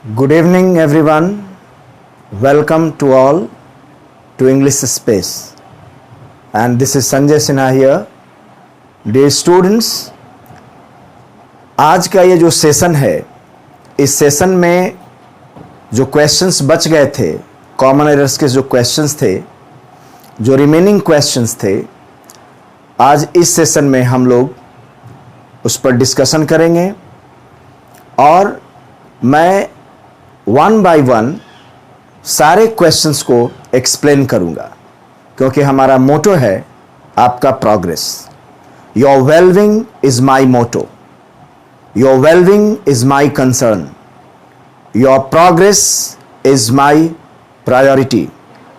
Good evening, everyone. Welcome to all to English Space. And this is Sanjay Sinha here. Dear students, आज का ये जो session है, इस सेशन में जो क्वेश्चंस बच गए थे, कॉमन एरर्स के जो क्वेश्चंस थे, जो रिमेनिंग क्वेश्चंस थे, आज इस सेशन में हम लोग उस पर डिस्कशन करेंगे और मैं वन बाय वन सारे क्वेश्चंस को एक्सप्लेन करूंगा, क्योंकि हमारा मोटो है आपका progress. Your wellbeing is my motto, your wellbeing is my concern, your progress is my priority.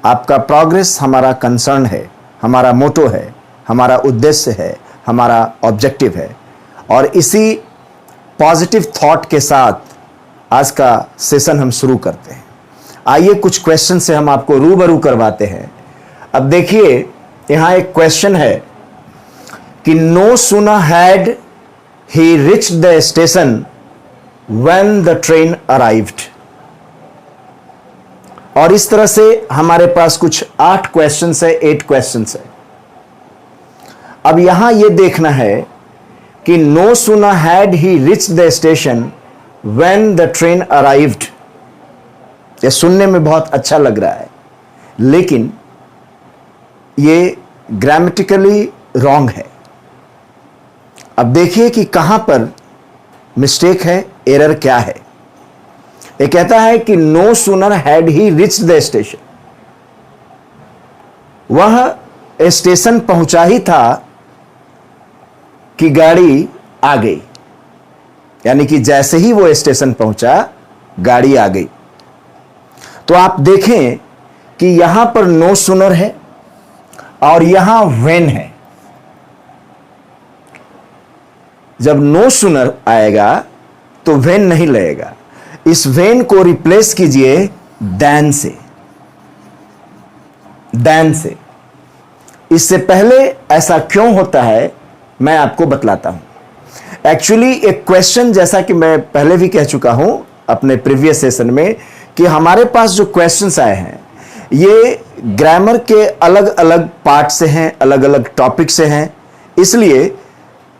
आपका प्रोग्रेस हमारा कंसर्न है, हमारा मोटो है, हमारा उद्देश्य है, हमारा ऑब्जेक्टिव है। और इसी पॉजिटिव थॉट के साथ आज का सेशन हम शुरू करते हैं। आइए कुछ क्वेश्चन से हम आपको रूबरू करवाते हैं। अब देखिए, यहां एक क्वेश्चन है कि no sooner had he reached the station when the train arrived. और इस तरह से हमारे पास कुछ 8 क्वेश्चंस है, 8 क्वेश्चंस है। अब यहां यह देखना है कि no sooner had he reached the station when the train arrived। ये सुनने में बहुत अच्छा लग रहा है, लेकिन ये ग्रामेटिकली रॉन्ग है। अब देखिए कि कहां पर मिस्टेक है, एरर क्या है। ये कहता है कि no sooner had he reached the station, वह स्टेशन पहुंचा ही था कि गाड़ी आ गई, यानी कि जैसे ही वो स्टेशन पहुंचा गाड़ी आ गई। तो आप देखें कि यहां पर नो सूनर है और यहां व्हेन है। जब नो सूनर आएगा तो व्हेन नहीं लगेगा, इस व्हेन को रिप्लेस कीजिए देन से। देन से इससे पहले ऐसा क्यों होता है मैं आपको बतलाता हूं। एक्चुअली एक क्वेश्चन, जैसा कि मैं पहले भी कह चुका हूं अपने प्रीवियस सेशन में, कि हमारे पास जो क्वेश्चंस आए हैं ये ग्रामर के अलग अलग पार्ट से हैं, अलग अलग टॉपिक से हैं। इसलिए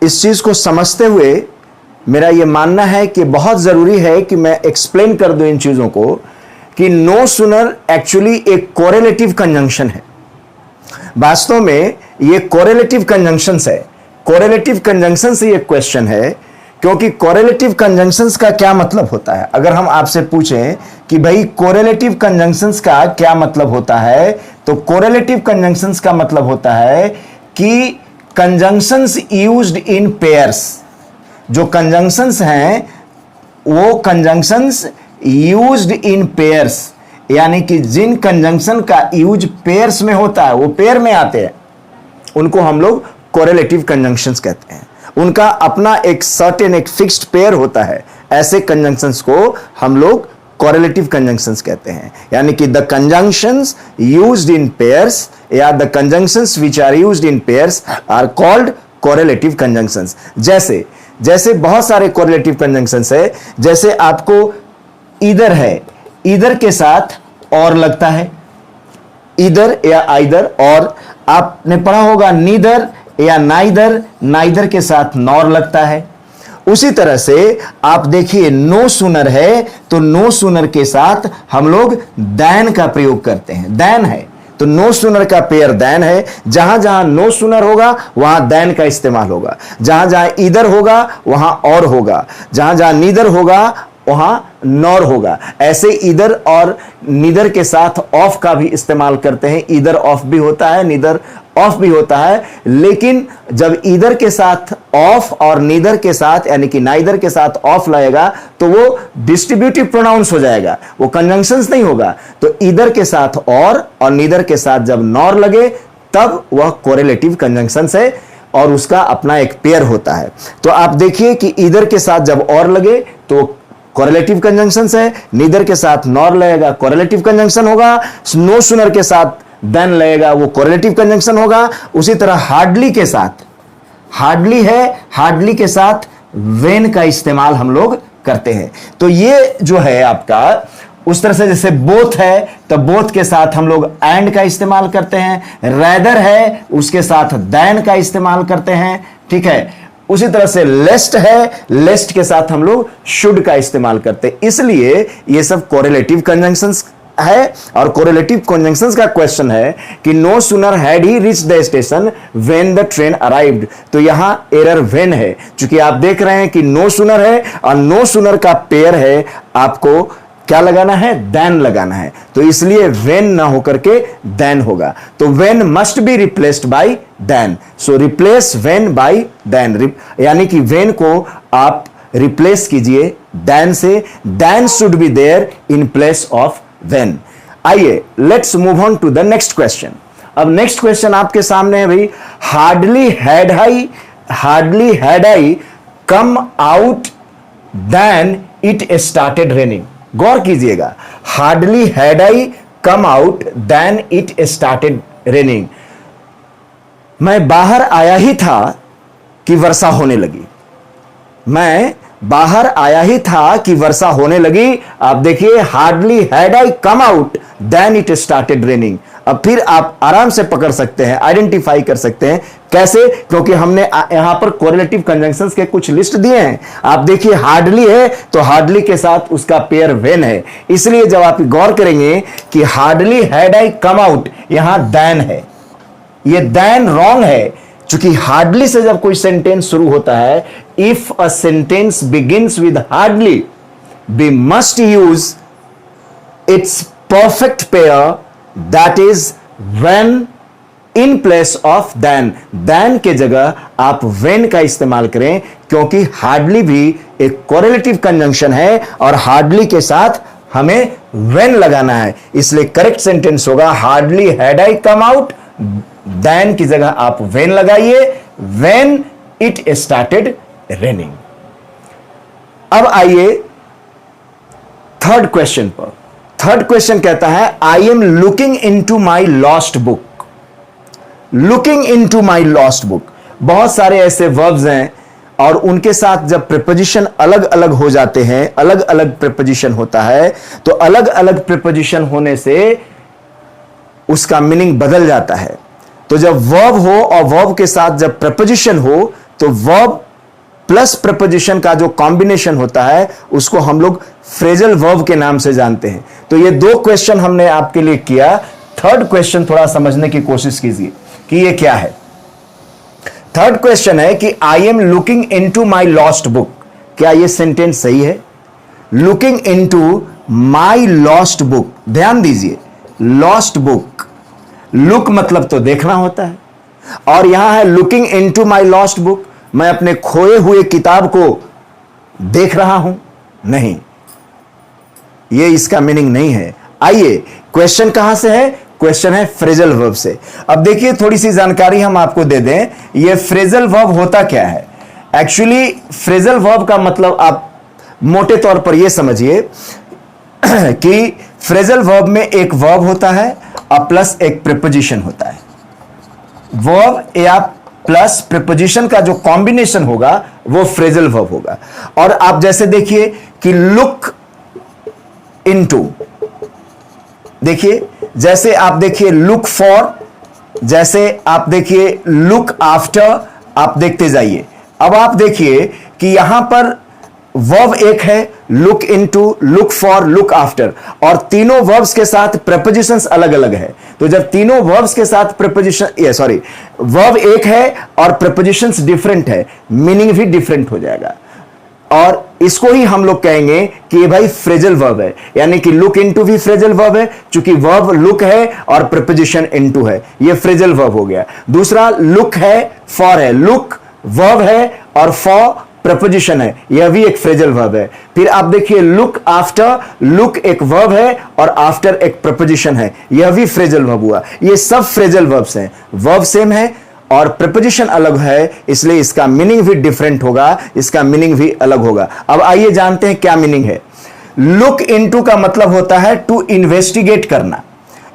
इस चीज को समझते हुए मेरा ये मानना है कि बहुत जरूरी है कि मैं एक्सप्लेन कर दूं इन चीजों को कि नो सूनर एक्चुअली एक कोरिलेटिव कंजंक्शन है। वास्तव में ये कोरिलेटिव कंजंक्शंस है। कोरिलेटिव कंजंक्शन से ये क्वेश्चन है, क्योंकि कोरिलेटिव कंजंक्शंस का क्या मतलब होता है। अगर हम आपसे पूछें कि भाई कोरिलेटिव कंजंक्शंस का क्या मतलब होता है, तो कोरिलेटिव कंजंक्शंस का मतलब होता है कि कंजंक्शंस यूज्ड इन पेयर्स। जो कंजंक्शंस हैं वो कंजंक्शंस यूज्ड इन पेयर्स, यानी कि जिन कंजंक्शन का यूज पेयर्स में होता है, वो पेयर में आते हैं, उनको हम लोग कोरिलेटिव कंजंक्शंस कहते हैं। उनका अपना एक सर्टेन, एक फिक्स्ड पेयर होता है। ऐसे कंजंक्शंस को हम लोग कोरिलेटिव कंजंक्शंस कहते हैं। यानी कि the conjunctions used in pairs या the conjunctions which are used in pairs are called correlative conjunctions. जैसे जैसे बहुत सारे कोरिलेटिव कंजंक्शंस है। जैसे आपको ईदर है, ईदर के साथ और लगता है, ईदर या आइदर। और आपने पढ़ा होगा नीदर या नाइदर, नाइदर के साथ नॉर लगता है। उसी तरह से आप देखिए नो सूनर है तो नो सूनर के साथ हम लोग दैन का प्रयोग करते हैं। दैन है तो नो सूनर का पेयर दैन है। जहां जहां नो सूनर होगा वहां दैन का इस्तेमाल होगा। जहां जहां ईदर होगा वहां और होगा। जहां जहां नीदर होगा वहां नॉर होगा। ऐसे ईदर और नीदर के साथ ऑफ का भी इस्तेमाल करते हैं। ईदर ऑफ भी होता है, नीदर ऑफ भी होता है। लेकिन जब ईदर के साथ ऑफ और नीदर के साथ यानी कि नाइदर के साथ ऑफ लगेगा तो वो डिस्ट्रीब्यूटिव प्रोनाउंस हो जाएगा, वो कंजंक्शंस नहीं होगा। तो ईदर के साथ और नीदर के साथ जब नॉर लगे तब वह कोरिलेटिव कंजंक्शंस है और उसका अपना एक पेयर होता है। तो आप देखिए कि ईदर के साथ जब और लगे तो कोरिलेटिव कंजंक्शंस है, नीदर के साथ नॉर लगेगा कोरिलेटिव कंजंक्शन होगा, नो सूनर के साथ देन लगेगा वो कोरिलेटिव कंजंक्शन होगा। उसी तरह हार्डली के साथ, हार्डली है, हार्डली के साथ व्हेन का इस्तेमाल हम लोग करते हैं। तो ये जो है आपका उस तरह से, जैसे बोथ है तो बोथ के साथ हम लोग एंड का इस्तेमाल करते हैं, रेदर है उसके साथ देन का इस्तेमाल करते हैं, ठीक है। उसी तरह से लेस्ट है, लेस्ट के साथ हम लोग शुड का इस्तेमाल करते हैं। इसलिए ये सब कोरिलेटिव कंजंक्शंस है, और कोरिलेटिव कंजंक्शंस का क्वेश्चन है कि no sooner had he reach the station when the train arrived. तो यहां एरर व्हेन है, क्योंकि आप देख रहे हैं कि नो सूनर है और नो सूनर का पेयर है, आपको क्या लगाना है, देन लगाना है, तो इसलिए व्हेन ना होकर के देन होगा। तो when must be replaced by then, so replace when by then, यानी कि व्हेन को आप रिप्लेस कीजिए देन से, then should be there in place of when. आइए let's move on to the next question. अब नेक्स्ट क्वेश्चन आपके सामने है भाई, hardly had I come out then it started raining. गौर कीजिएगा, hardly had I come out then it started raining. मैं बाहर आया ही था कि वर्षा होने लगी, मैं बाहर आया ही था कि वर्षा होने लगी। आप देखिए, hardly had I come out then it started raining. अब फिर आप आराम से पकड़ सकते हैं, आइडेंटिफाई कर सकते हैं। कैसे? क्योंकि हमने यहां पर कोरिलेटिव कंजंक्शंस के कुछ लिस्ट दिए हैं। आप देखिए, हार्डली है तो हार्डली के साथ उसका पेयर व्हेन है, इसलिए जब आप गौर करेंगे कि hardly had I come out, यहां देन है, ये देन रॉन्ग है, क्योंकि हार्डली से जब कोई सेंटेंस शुरू होता है, if a sentence begins with hardly we must use its perfect pair, that is when in place of then. Then के जगह आप व्हेन का इस्तेमाल करें, क्योंकि हार्डली भी एक कोरिलेटिव कंजंक्शन है और हार्डली के साथ हमें व्हेन लगाना है, इसलिए करेक्ट सेंटेंस होगा hardly had I come out, then की जगह आप व्हेन लगाइए, व्हेन इट स्टार्टेड रेनिंग। अब आइए थर्ड क्वेश्चन पर। थर्ड क्वेश्चन कहता है, आई am looking into my lost book. Looking into my lost book, बहुत सारे ऐसे वर्ब्स हैं और उनके साथ जब प्रीपोजिशन अलग अलग हो जाते हैं, अलग अलग प्रीपोजिशन होता है, तो अलग अलग प्रीपोजिशन होने से उसका मीनिंग बदल जाता है। तो जब वर्ब हो और वर्ब के साथ जब प्रीपोजिशन हो, तो वर्ब प्लस प्रीपोजिशन का जो कॉम्बिनेशन होता है उसको हम लोग फ्रेजल वर्ब के नाम से जानते हैं। तो ये दो क्वेश्चन हमने आपके लिए किया। थर्ड क्वेश्चन थोड़ा समझने की कोशिश कीजिए कि ये क्या है। थर्ड क्वेश्चन है कि आई am looking into my lost book. क्या ये सेंटेंस सही है? लुकिंग इनटू माई लॉस्ट बुक, ध्यान दीजिए, लॉस्ट बुक, लुक मतलब तो देखना होता है, और यहां है लुकिंग इनटू माई लॉस्ट बुक, मैं अपने खोए हुए किताब को देख रहा हूं, नहीं, ये इसका मीनिंग नहीं है। आइए, क्वेश्चन कहां से है? क्वेश्चन है फ्रेजल वर्ब से। अब देखिए, थोड़ी सी जानकारी हम आपको दे दें, ये फ्रेजल वर्ब होता क्या है। एक्चुअली फ्रेजल वर्ब का मतलब आप मोटे तौर पर यह समझिए कि फ्रेजल वर्ब में एक वर्ब होता है और प्लस एक प्रीपोजिशन होता है। वर्ब या प्लस प्रीपोजिशन का जो कॉम्बिनेशन होगा वो फ्रेजल वर्ब होगा। और आप जैसे देखिए कि लुक इनटू, देखिए जैसे आप देखिए लुक फॉर, जैसे आप देखिए लुक आफ्टर, आप देखते जाइए। अब आप देखिए कि यहां पर वर्ब एक है, look into, look for, look after, और तीनों वर्ब्स के साथ प्रीपोजिशंस अलग अलग है। तो जब तीनों वर्ब्स के साथ प्रीपोजिशन वर्ब एक है और प्रीपोजिशंस डिफरेंट है, मीनिंग भी डिफरेंट हो जाएगा, और इसको ही हम लोग कहेंगे कि ये भाई फ्रेजल वर्ब है। यानी कि लुक इनटू भी फ्रेजल वर्ब है, क्योंकि वर्ब लुक है और प्रीपोजिशन इनटू है, ये फ्रेजल वर्ब हो गया। दूसरा लुक है, फॉर है, लुक वर्ब है और फॉर प्रपोजिशन है, यह भी एक फ्रेजल वर्ब है। फिर आप देखिए लुक आफ्टर, लुक एक वर्ब है और आफ्टर एक प्रपोजिशन है, यह भी फ्रेजल वर्ब हुआ। ये सब फ्रेजल वर्ब्स हैं, वर्ब सेम है और प्रपोजिशन अलग है, इसलिए इसका मीनिंग भी डिफरेंट होगा, इसका मीनिंग भी अलग होगा। अब आइए जानते हैं क्या मीनिंग है। लुक इनटू का मतलब होता है टू इन्वेस्टिगेट करना,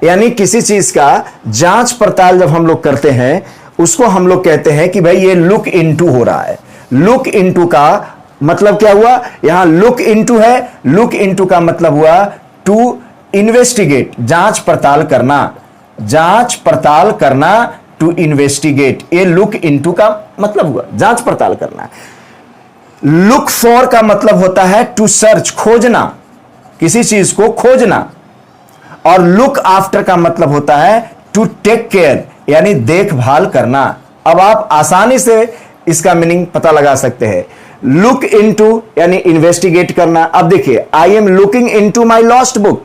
यानी किसी चीज का जांच पड़ताल जब हम लोग करते हैं उसको हम लोग कहते हैं कि भाई ये लुक इनटू हो रहा है। लुक इनटू का मतलब क्या हुआ, यहां लुक इनटू है, लुक इनटू का मतलब हुआ टू इन्वेस्टिगेट, जांच पड़ताल करना, जांच पड़ताल करना, टू इन्वेस्टिगेट, ये लुक इनटू का मतलब हुआ जांच पड़ताल करना। लुक फॉर का मतलब होता है टू सर्च, खोजना, किसी चीज को खोजना। और लुक आफ्टर का मतलब होता है टू टेक केयर, यानी देखभाल करना। अब आप आसानी से इसका मीनिंग पता लगा सकते हैं। लुक इनटू यानी इन्वेस्टिगेट करना। अब देखिए, आई am looking into my lost book,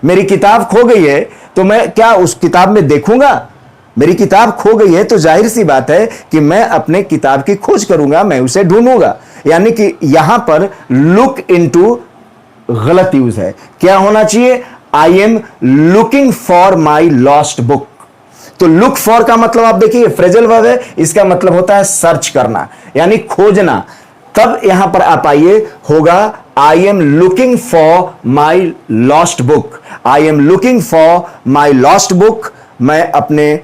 मेरी किताब खो गई है तो मैं क्या उस किताब में देखूंगा? मेरी किताब खो गई है तो जाहिर सी बात है कि मैं अपने किताब की खोज करूंगा, मैं उसे ढूंढूंगा। यानी कि यहां पर लुक इनटू गलत यूज है, क्या होना चाहिए? आई am looking for my lost book. तो लुक फॉर का मतलब आप देखिए फ्रेजल वर्ब है, इसका मतलब होता है सर्च करना यानी खोजना। तब यहां पर आप आइए, होगा I am looking for my lost book, I am looking for my lost book, मैं अपने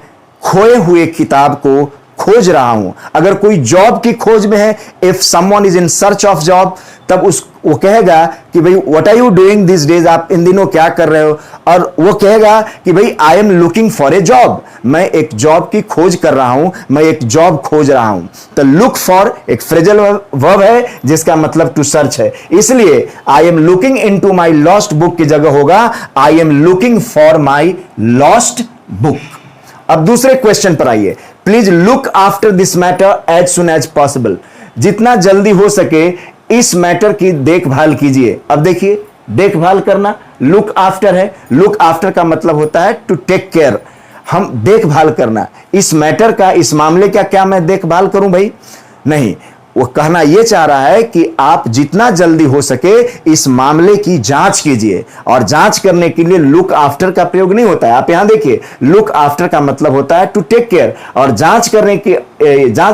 खोए हुए किताब को खोज रहा हूं। अगर कोई जॉब की खोज में है, if someone is in search of job, तब वो कहेगा कि भाई what are you doing this days, आप इन दिनों क्या कर रहे हो? और वो कहेगा कि भाई आई am looking for a job, मैं एक जॉब की खोज कर रहा हूं, मैं एक जॉब खोज रहा हूं। तो लुक फॉर एक फ्रेजल वर्ब है जिसका मतलब टू सर्च है, इसलिए I am looking into my lost book की जगह होगा I am looking for my lost book. अब दूसरे क्वेश्चन पर आइए, please look after this matter as soon as possible, जितना जल्दी हो सके इस मैटर की देखभाल कीजिए। अब देखिए, देखभाल करना लुक आफ्टर है, लुक आफ्टर का मतलब होता है टू टेक केयर, हम देखभाल करना। इस मैटर का, इस मामले का क्या मैं देखभाल करूं भाई? नहीं, वो कहना यह चाह रहा है कि आप जितना जल्दी हो सके इस मामले की जांच कीजिए। और जांच करने के लिए लुक आफ्टर का प्रयोग नहीं होता है। आप यहां देखिए, लुक आफ्टर का मतलब होता है टू टेक केयर, और जांच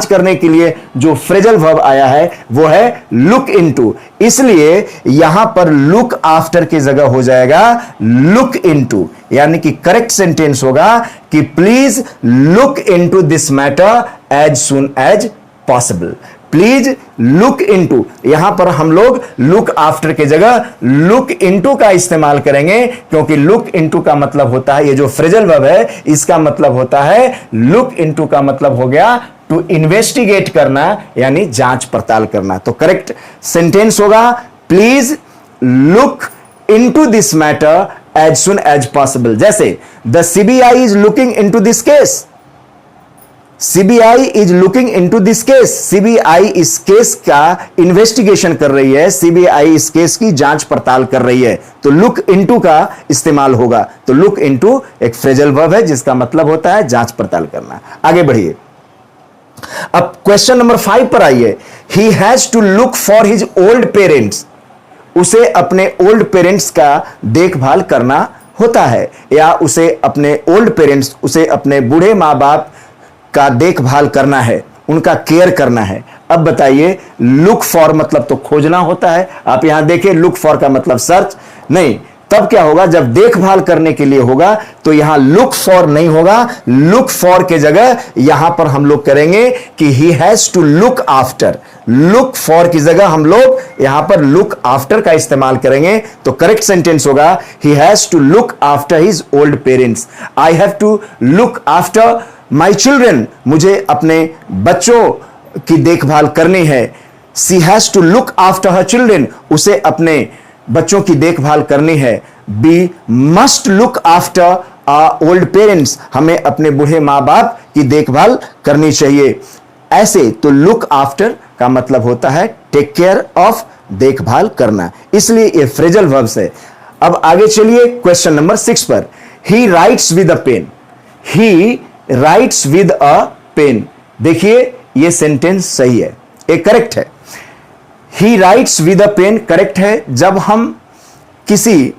करने के लिए जो फ्रेजल वर्ब आया है वो है लुक इनटू, इसलिए यहां पर लुक आफ्टर की जगह हो जाएगा लुक इनटू, यानी कि करेक्ट सेंटेंस होगा कि please look into this matter as soon as possible. Please look into, यहां पर हम लोग लुक आफ्टर की जगह लुक इनटू का इस्तेमाल करेंगे, क्योंकि लुक इनटू का मतलब होता है, ये जो फ्रेजल वर्ब है इसका मतलब होता है, लुक इनटू का मतलब हो गया टू इन्वेस्टिगेट करना यानी जांच पड़ताल करना। तो करेक्ट सेंटेंस होगा please look into this matter as soon as possible. जैसे the CBI is looking into this case, CBI is looking into this case, CBI इस केस का इन्वेस्टिगेशन कर रही है, सीबीआई इस केस की जांच पड़ताल कर रही है। तो लुक इनटू का इस्तेमाल होगा। तो लुक इनटू एक फ्रेजल वर्ब है जिसका मतलब होता है जांच पड़ताल करना। आगे बढ़िए, अब क्वेश्चन नंबर 5 पर आइए। He has to look for his old parents, उसे अपने ओल्ड पेरेंट्स का देखभाल करना होता है, या उसे अपने ओल्ड पेरेंट्स, उसे अपने बूढ़े मां बाप का देखभाल करना है, उनका केयर करना है। अब बताइए, लुक फॉर मतलब तो खोजना होता है, आप यहां देखिए लुक फॉर का मतलब सर्च नहीं, तब क्या होगा जब देखभाल करने के लिए होगा तो यहां लुक फॉर नहीं होगा, लुक फॉर के जगह यहां पर हम लोग करेंगे कि he has to look after, look for की जगह हम लोग यहां पर लुक आफ्टर का इस्तेमाल करेंगे। तो करेक्ट सेंटेंस होगा he has to look after his old parents, I have to look after my children, मुझे अपने बच्चों की देखभाल करनी है। She has to look after her children, उसे अपने बच्चों की देखभाल करनी है। We must look after our old parents, हमें अपने बूढ़े मां बाप की देखभाल करनी चाहिए। ऐसे तो लुक आफ्टर का मतलब होता है टेक केयर ऑफ, देखभाल करना, इसलिए ये फ्रेजल वर्ब्स है। अब आगे चलिए क्वेश्चन नंबर 6 पर। He writes with a pen, he writes with a pen, देखिए ये सेंटेंस सही है, ये करेक्ट है। He writes with a pen correct है। जब हम किसी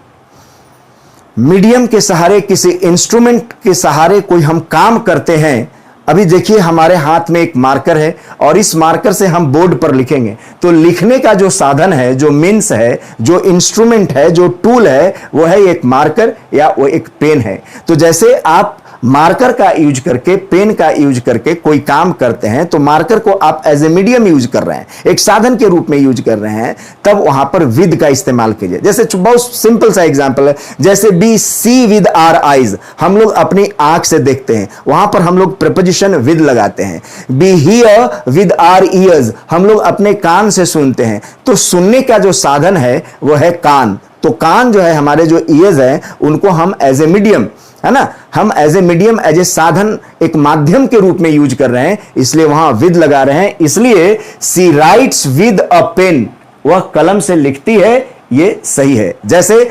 मीडियम के सहारे, किसी इंस्ट्रूमेंट के सहारे कोई हम काम करते हैं, अभी देखिए हमारे हाथ में एक मार्कर है और इस मार्कर से हम बोर्ड पर लिखेंगे, तो लिखने का जो साधन है, जो मीन्स है, जो इंस्ट्रूमेंट है, जो टूल है, वो है एक मार्कर या वो एक पेन है। तो जैसे आप मार्कर का यूज करके, पेन का यूज करके कोई काम करते हैं तो मार्कर को आप एज ए मीडियम यूज कर रहे हैं, एक साधन के रूप में यूज कर रहे हैं, तब वहां पर विद का इस्तेमाल कीजिए। जैसे बहुत सिंपल सा एग्जांपल है, जैसे we see with our eyes, हम लोग अपनी आंख से देखते हैं, वहां पर हम लोग प्रीपोजिशन विद लगाते हैं। We hear with our ears, हम लोग अपने कान से सुनते हैं, तो सुनने का जो साधन है वो है कान। तो कान जो है, हमारे जो ईयर्स हैं, उनको हम एज ए मीडियम, है ना, हम as a medium, as a साधन, एक माध्यम के रूप में यूज कर रहे हैं, इसलिए वहां विद लगा रहे हैं। इसलिए she writes with a pen, वह कलम से लिखती है, ये सही है। जैसे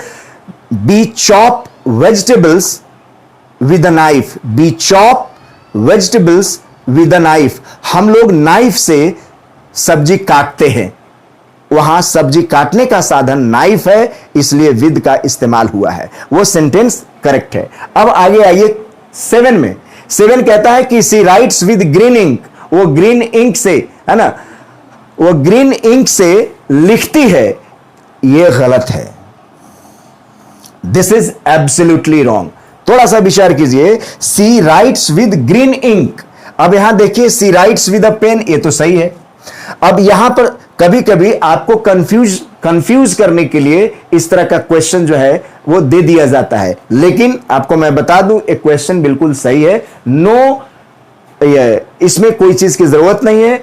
we chop vegetables with a knife, we chop vegetables with a knife, हम लोग नाइफ से सब्जी काटते हैं, वहां सब्जी काटने का साधन नाइफ है, इसलिए विद का इस्तेमाल हुआ है, वो सेंटेंस करेक्ट है। अब आगे आइए 7 में। 7 कहता है कि she writes with green ink, वो ग्रीन इंक से, है ना, वो ग्रीन इंक से लिखती है, ये गलत है। This is absolutely wrong. थोड़ा सा विचार कीजिए, सी राइट्स विद ग्रीन इंक, अब यहां देखिए सी राइट्स विद अ पेन, ये तो सही है। अब यहां पर कभी कभी आपको कंफ्यूज करने के लिए इस तरह का क्वेश्चन जो है वो दे दिया जाता है, लेकिन आपको मैं बता दूं एक क्वेश्चन बिल्कुल सही है। नो, इसमें कोई चीज की जरूरत नहीं है,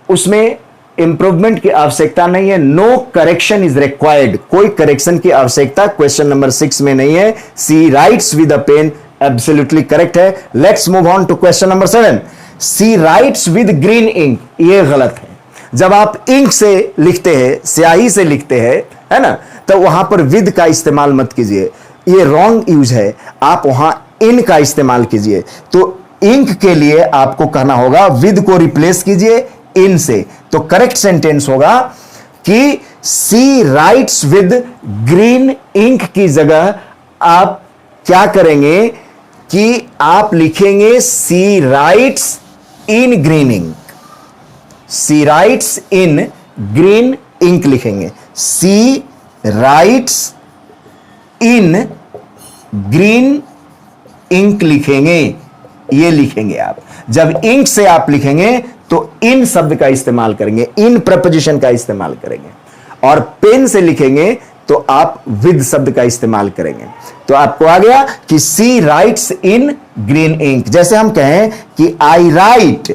उसमें इंप्रूवमेंट की आवश्यकता नहीं है। नो करेक्शन इज रिक्वायर्ड, कोई करेक्शन की आवश्यकता क्वेश्चन नंबर 6 में नहीं है। She writes with a pen absolutely correct है। Let's move on to question number 7। She writes with green ink, ये गलत है। जब आप इंक से लिखते हैं, स्याही से लिखते हैं, है ना, तो वहां पर विद का इस्तेमाल मत कीजिए, ये रॉन्ग यूज है। आप वहां इन का इस्तेमाल कीजिए। तो इंक के लिए आपको कहना होगा विद को रिप्लेस कीजिए इन से, तो करेक्ट सेंटेंस होगा कि she writes with green ink की जगह आप क्या करेंगे कि आप लिखेंगे she writes in green ink, she writes in green ink लिखेंगे, she writes in green ink लिखेंगे, ये लिखेंगे आप। जब इंक से आप लिखेंगे तो इन शब्द का इस्तेमाल करेंगे, इन प्रपोजिशन का इस्तेमाल करेंगे, और पेन से लिखेंगे तो आप विद शब्द का इस्तेमाल करेंगे। तो आपको आ गया कि she writes in green ink. जैसे हम कहें कि आई राइट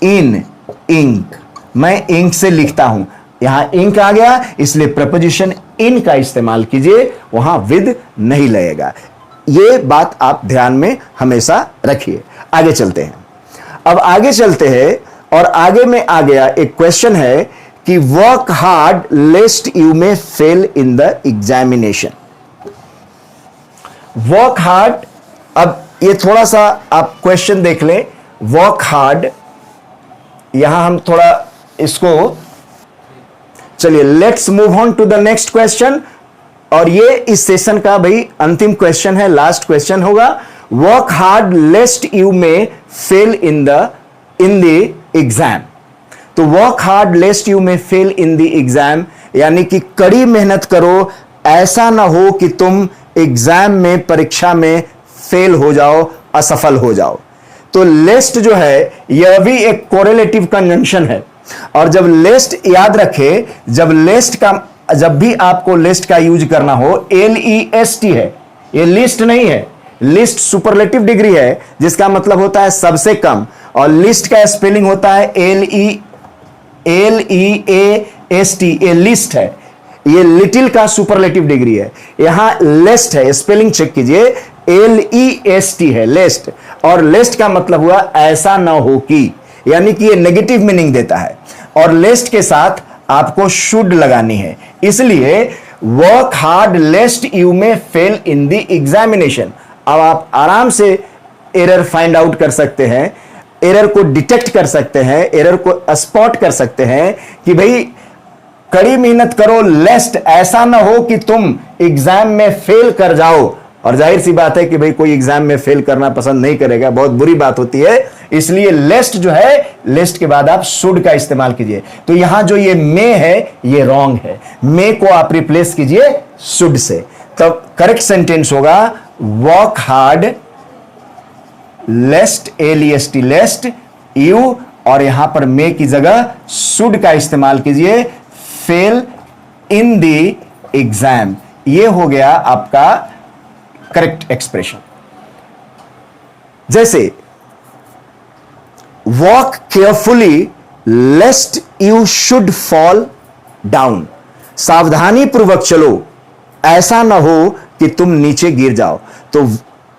इन इंक, मैं इंक से लिखता हूं, यहां इंक आ गया, इसलिए प्रपोजिशन इन का इस्तेमाल कीजिए, वहां विद नहीं लगेगा। यह बात आप ध्यान में हमेशा रखिए। आगे चलते हैं। अब आगे चलते हैं, और आगे में आ गया एक क्वेश्चन है कि work hard lest you may fail in the examination. Work hard, अब ये थोड़ा सा आप क्वेश्चन देख लें। वर्क हार्ड, यहां हम थोड़ा इसको, चलिए let's move on to the next question, और ये इस सेशन का भाई अंतिम क्वेश्चन है, लास्ट क्वेश्चन होगा। Work hard lest you may fail in the exam. तो work hard lest you may fail in the exam, यानी कि कड़ी मेहनत करो, ऐसा ना हो कि तुम एग्जाम में, परीक्षा में फेल हो जाओ, असफल हो जाओ। तो लेस्ट जो है यह भी एक कोरिलेटिव कंजंक्शन है, और जब लेस्ट याद रखे, जब भी आपको लिस्ट का यूज करना हो, LEST है, ये लिस्ट नहीं है। लिस्ट सुपरलेटिव डिग्री है, जिसका मतलब होता है सबसे कम, और लिस्ट का स्पेलिंग होता है LEAST, ये लिस्ट है। ये लिटिल का सुपरलेटिव डिग्री है। यहां लेस्ट है, स्पेलिंग चेक कीजिए, LEST है, लेस्ट, और लेस्ट का मतलब हुआ ऐसा ना हो कि, यानी कि ये नेगेटिव मीनिंग देता है, और लेस्ट के साथ आपको शुड लगानी है। इसलिए work hard lest you may fail in the examination. अब आप आराम से एरर फाइंड आउट कर सकते हैं, एरर को डिटेक्ट कर सकते हैं, एरर को स्पॉट कर सकते हैं कि भाई कड़ी मेहनत करो, लेस्ट ऐसा ना हो कि तुम एग्जाम में फेल कर जाओ। और जाहिर सी बात है कि भाई कोई एग्जाम में फेल करना पसंद नहीं करेगा, बहुत बुरी बात होती है। इसलिए लेस्ट जो है, लेस्ट के बाद आप शुड का इस्तेमाल कीजिए। तो यहां जो ये मे है, ये रॉन्ग है, मे को आप रिप्लेस कीजिए शुड से। तो करेक्ट सेंटेंस होगा work hard lest, LEST lest, you, और यहां पर मे की जगह शुड का इस्तेमाल कीजिए, फेल इन द एग्जाम। ये हो गया आपका करेक्ट एक्सप्रेशन। जैसे walk carefully लेस्ट you should fall down, सावधानी पूर्वक चलो, ऐसा ना हो कि तुम नीचे गिर जाओ। तो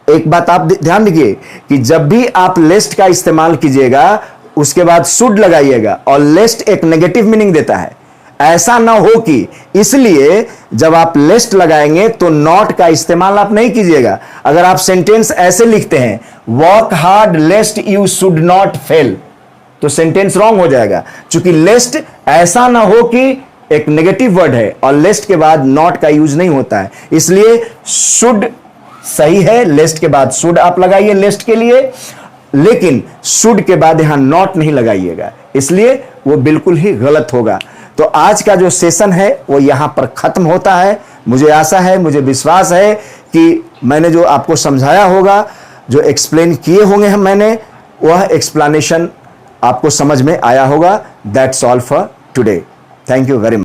एक बात आप ध्यान दीजिए कि जब भी आप लेस्ट का इस्तेमाल कीजिएगा उसके बाद शुड लगाइएगा, और लेस्ट एक नेगेटिव मीनिंग देता है, ऐसा ना हो कि, इसलिए जब आप लेस्ट लगाएंगे तो नॉट का इस्तेमाल आप नहीं कीजिएगा। अगर आप सेंटेंस ऐसे लिखते हैं, walk hard lest you should not fail, तो सेंटेंस रॉन्ग हो जाएगा। क्योंकि लेस्ट ऐसा ना हो कि एक नेगेटिव वर्ड है और लेस्ट के बाद नॉट का यूज नहीं होता है, इसलिए शुड सही है, लेस्ट के बाद शुड आप लगाइए लेस्ट के लिए, लेकिन शुड के बाद यहां नॉट नहीं लगाइएगा, इसलिए वो बिल्कुल ही गलत होगा। तो आज का जो सेशन है वो यहां पर खत्म होता है। मुझे आशा है, मुझे विश्वास है कि मैंने जो आपको समझाया होगा, जो एक्सप्लेन किए होंगे हम मैंने, वह एक्सप्लेनेशन आपको समझ में आया होगा। That's all for today. Thank you very much.